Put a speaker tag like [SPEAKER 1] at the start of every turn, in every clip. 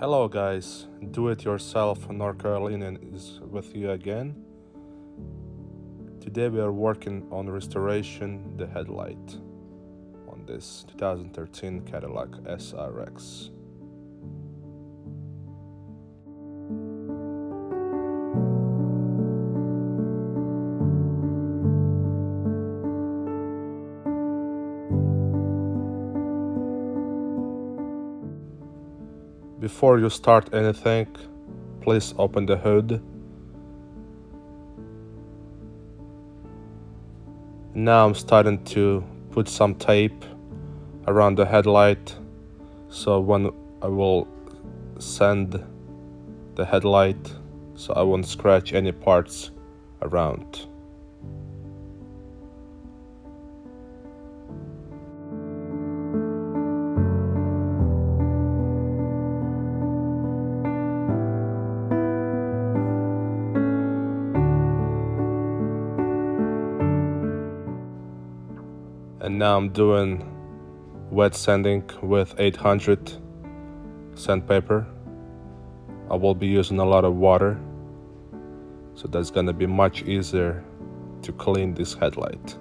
[SPEAKER 1] Hello guys, do-it-yourself NorthCarolinian is with you again. Today we are working on restoration the headlight on this 2013 Cadillac SRX. Before you start anything, please open the hood. Now I'm starting to put some tape around the headlight, so when I will sand the headlight, so I won't scratch any parts around. And now I'm doing wet sanding with 800 sandpaper. I will be using a lot of water, so that's gonna be much easier to clean this headlight.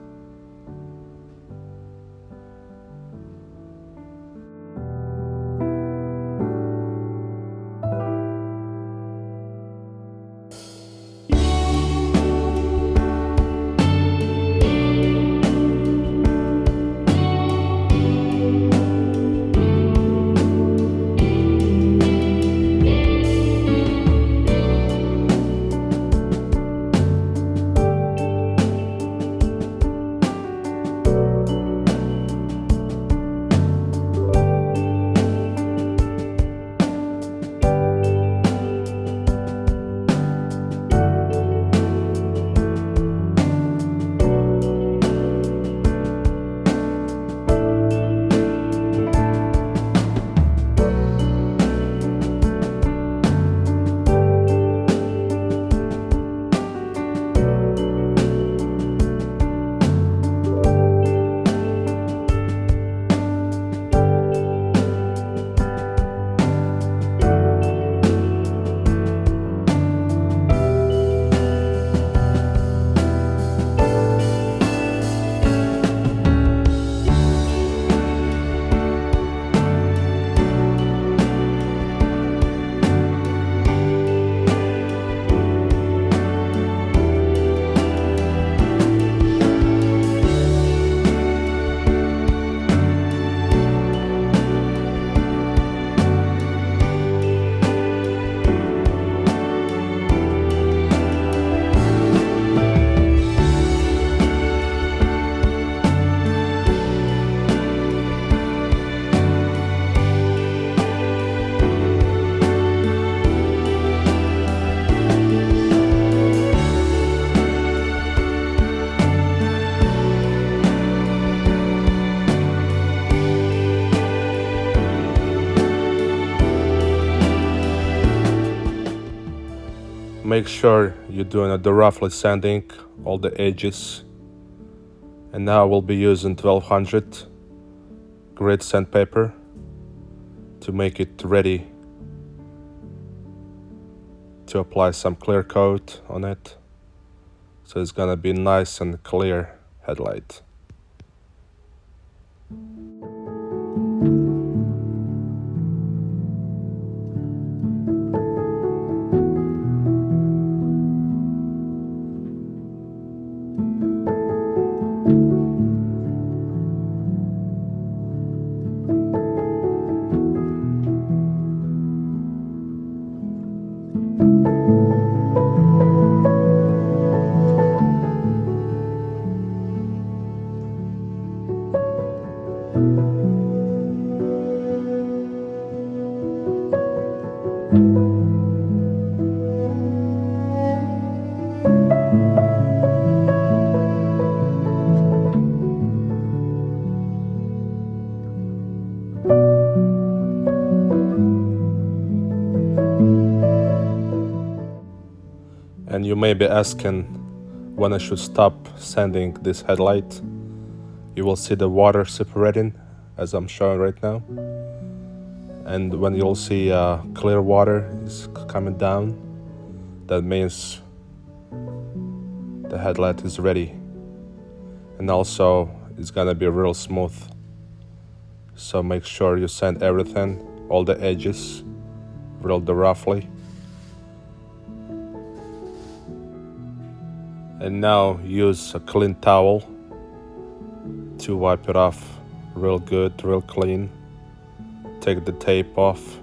[SPEAKER 1] Make sure you're doing the roughly sanding all the edges. And now we'll be using 1200 grit sandpaper to make it ready to apply some clear coat on it, so it's gonna be nice and clear headlight. And you may be asking when I should stop sanding this headlight. You will see the water separating as I'm showing right now. And when you'll see clear water is coming down, that means the headlight is ready. And also it's gonna be real smooth, so make sure you sand everything, all the edges real roughly. And now use a clean towel to wipe it off real good, real clean. Take the tape off.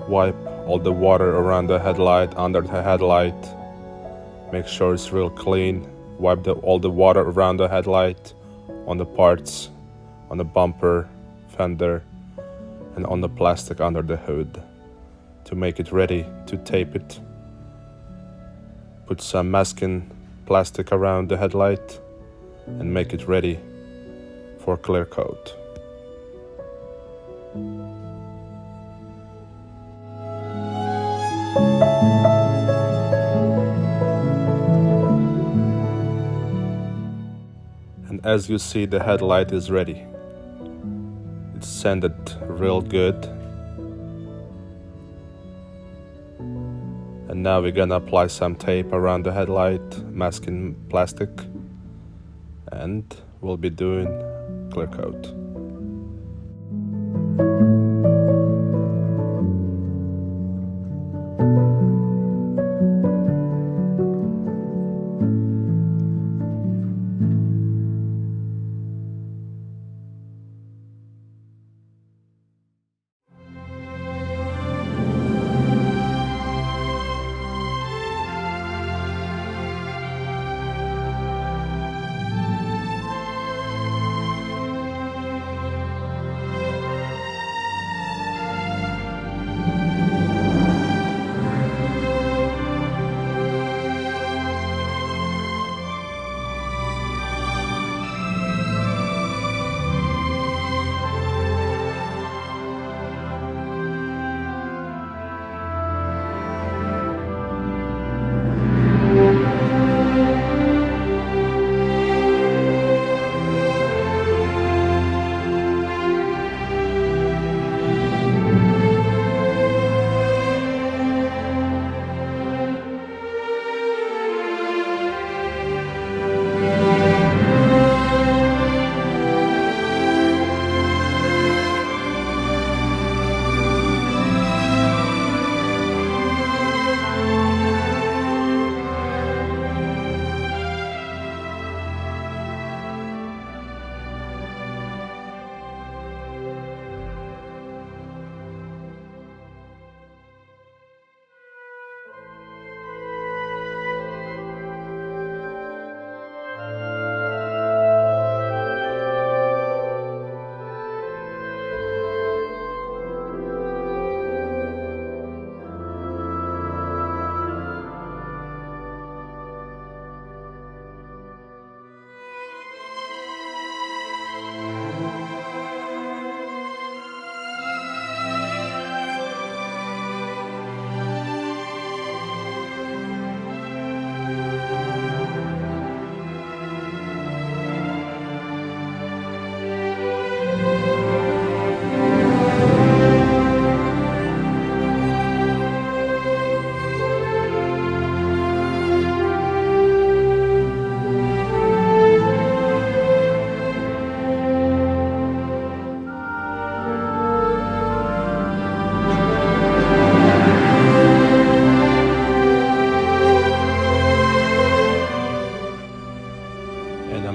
[SPEAKER 1] Wipe all the water around the headlight, under the headlight. Make sure it's real clean. Wipe all the water around the headlight, on the parts, on the bumper, fender, and on the plastic under the hood, to make it ready to tape it. Put some masking plastic around the headlight and make it ready for clear coat. And as you see, the headlight is ready. It's sanded real good. And now we're gonna apply some tape around the headlight, masking plastic, and we'll be doing clear coat.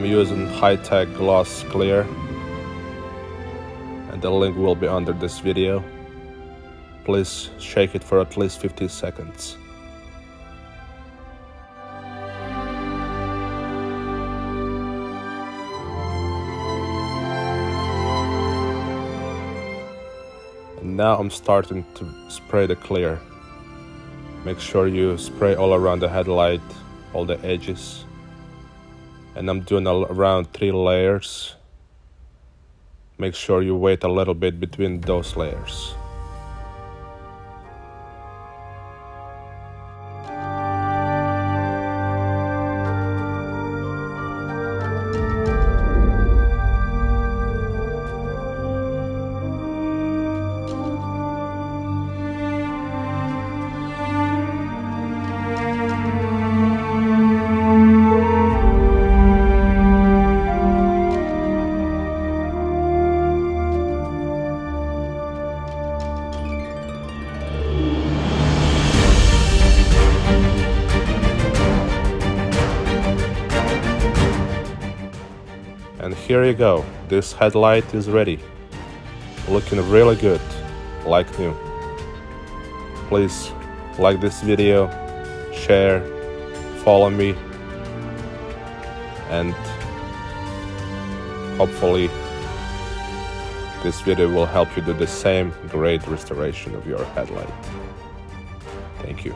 [SPEAKER 1] Using high-tech gloss clear, and the link will be under this video. Please shake it for at least 50 seconds. And now I'm starting to spray the clear. Make sure you spray all around the headlight, all the edges. And I'm doing around 3 layers. Make sure you wait a little bit between those layers. here you go. This headlight is ready. Looking really good, like new. Please like this video, share, follow me, and hopefully this video will help you do the same great restoration of your headlight. Thank you.